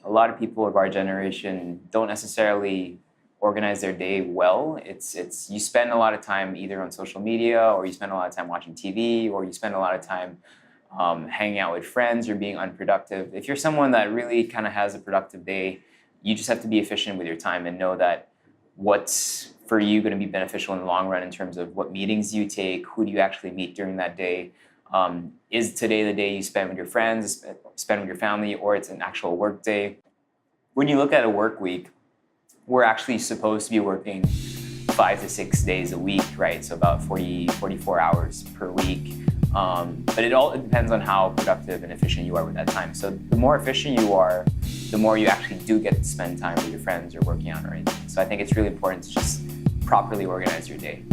a lot of people of our generation don't necessarily organize their day well. It's you spend a lot of time either on social media, or you spend a lot of time watching TV, or you spend a lot of time hanging out with friends or being unproductive. If you're someone that really kind of has a productive day, you just have to be efficient with your time and know that what's for you going to be beneficial in the long run in terms of what meetings you take, who do you actually meet during that day. Is today the day you spend with your friends, spend with your family, or it's an actual work day? When you look at a work week, we're actually supposed to be working 5 to 6 days a week, right? So about 44 hours per week. But it depends on how productive and efficient you are with that time. So the more efficient you are, the more you actually do get to spend time with your friends or working out or anything. So I think it's really important to just properly organize your day.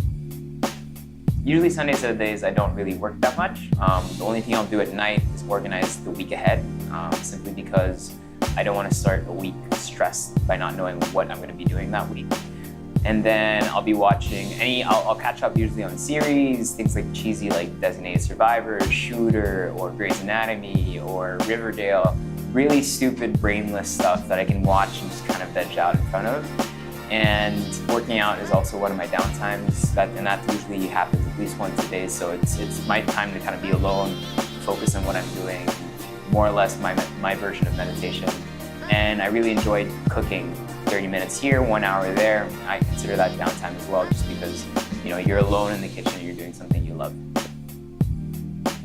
Usually Sundays are the days I don't really work that much. The only thing I'll do at night is organize the week ahead, simply because I don't want to start a week stressed by not knowing what I'm going to be doing that week. And then I'll be watching I'll catch up usually on series, things like cheesy like Designated Survivor, Shooter, or Grey's Anatomy, or Riverdale. Really stupid, brainless stuff that I can watch and just kind of veg out in front of. And working out is also one of my downtimes, and that usually happens at least once a day. So it's my time to kind of be alone, focus on what I'm doing, more or less my version of meditation. And I really enjoyed cooking. 30 minutes here, 1 hour there. I consider that downtime as well, just because you're alone in the kitchen and you're doing something you love.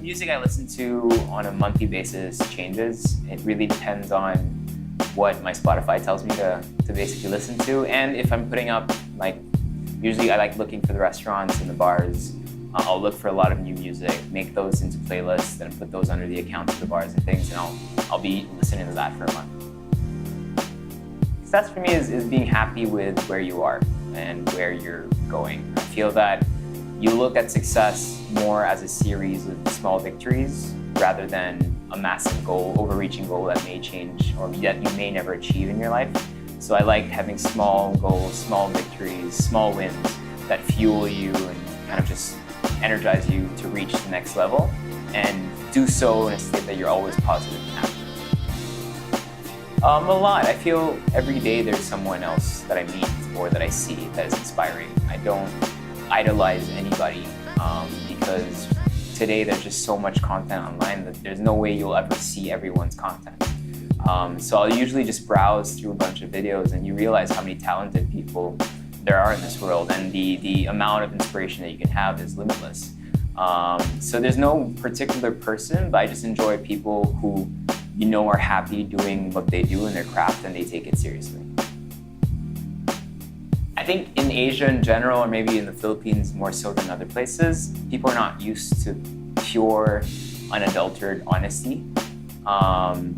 Music I listen to on a monthly basis changes. It really depends on what my Spotify tells me to basically listen to, and if I'm putting up, usually I like looking for the restaurants and the bars. I'll look for a lot of new music, make those into playlists, and put those under the accounts of the bars and things, and I'll be listening to that for a month. Success for me is being happy with where you are and where you're going. I feel that you look at success more as a series of small victories rather than a massive goal, overreaching goal that may change or that you may never achieve in your life. So I like having small goals, small victories, small wins that fuel you and kind of just energize you to reach the next level, and do so in a state that you're always positive and happy. A lot. I feel every day there's someone else that I meet or that I see that is inspiring. I don't idolize anybody because today there's just so much content online that there's no way you'll ever see everyone's content. So I'll usually just browse through a bunch of videos, and you realize how many talented people there are in this world, and the amount of inspiration that you can have is limitless. So there's no particular person, but I just enjoy people who are happy doing what they do in their craft and they take it seriously. I think in Asia in general, or maybe in the Philippines more so than other places, people are not used to pure, unadulterated honesty.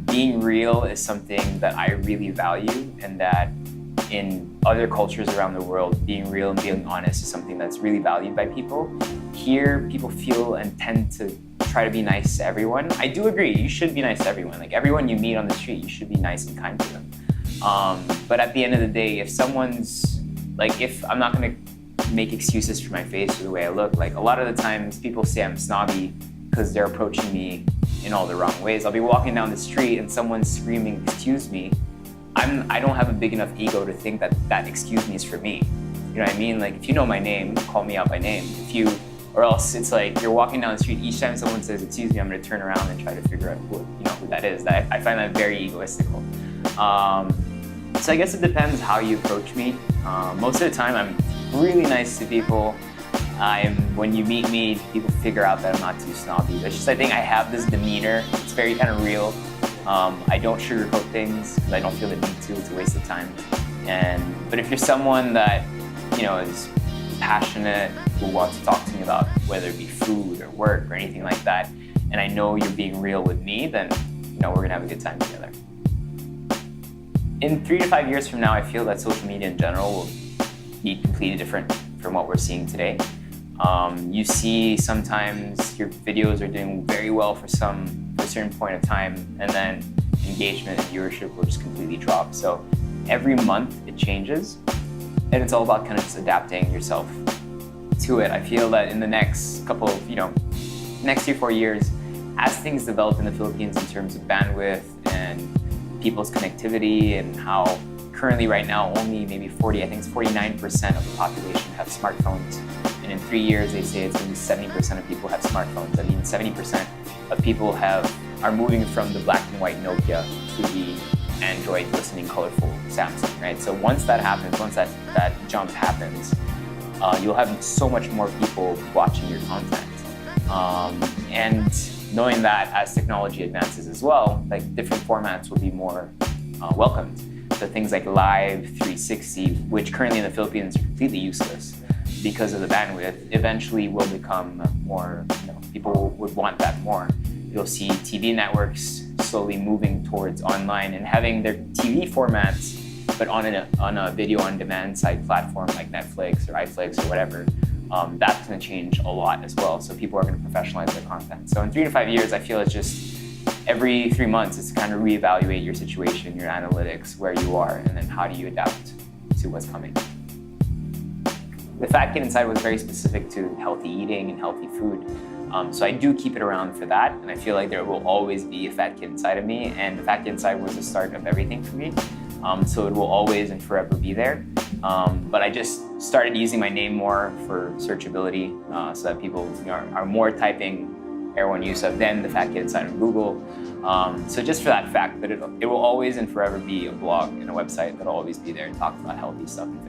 Being real is something that I really value, and that in other cultures around the world, being real and being honest is something that's really valued by people. Here, people feel and tend to try to be nice to everyone. I do agree, you should be nice to everyone. Like everyone you meet on the street, you should be nice and kind to them. But at the end of the day, if I'm not gonna make excuses for my face or the way I look, a lot of the times people say I'm snobby because they're approaching me in all the wrong ways. I'll be walking down the street and someone's screaming, "Excuse me." I don't have a big enough ego to think that excuse me is for me. You know what I mean? If you know my name, call me out by name. Or else it's like you're walking down the street, each time someone says, "Excuse me," I'm gonna turn around and try to figure out who that is. I find that very egoistical. So I guess it depends how you approach me. Most of the time I'm really nice to people. When you meet me, people figure out that I'm not too snobby. It's just I think I have this demeanor. It's very kind of real. I don't sugarcoat things because I don't feel the need to. It's a waste of time. But if you're someone that is passionate, who wants to talk to me about whether it be food or work or anything like that, and I know you're being real with me, then we're gonna have a good time together. In 3 to 5 years from now, I feel that social media in general will be completely different from what we're seeing today. You see sometimes your videos are doing very well for a certain point of time, and then engagement and viewership will just completely drop. So every month it changes, and it's all about kind of just adapting yourself to it. I feel that in the next next 3 or 4 years, as things develop in the Philippines in terms of bandwidth and people's connectivity and how currently right now only maybe 49% of the population have smartphones. And in 3 years, they say it's going to be 70% of people have smartphones. That means 70% of people are moving from the black and white Nokia to the Android listening colorful Samsung, right? So once that happens, once that jump happens, you'll have so much more people watching your content. And knowing that as technology advances as well, like different formats will be more welcomed. So things like Live 360, which currently in the Philippines is completely useless because of the bandwidth, eventually will become more, people would want that more. You'll see TV networks slowly moving towards online and having their TV formats, but on a video on demand side platform like Netflix or iFlix or whatever. That's going to change a lot as well. So people are going to professionalize their content. So in 3 to 5 years, I feel it's just every 3 months, it's to kind of reevaluate your situation, your analytics, where you are, and then how do you adapt to what's coming. The Fat Kid Inside was very specific to healthy eating and healthy food. So I do keep it around for that, and I feel like there will always be a fat kid inside of me, and the Fat Kid Inside was the start of everything for me. So it will always and forever be there. But I just started using my name more for searchability, so that people are more typing Erwan Heussaff than the Fat Kid Inside on Google. So just for that fact, but it will always and forever be a blog and a website that'll always be there and talk about healthy stuff and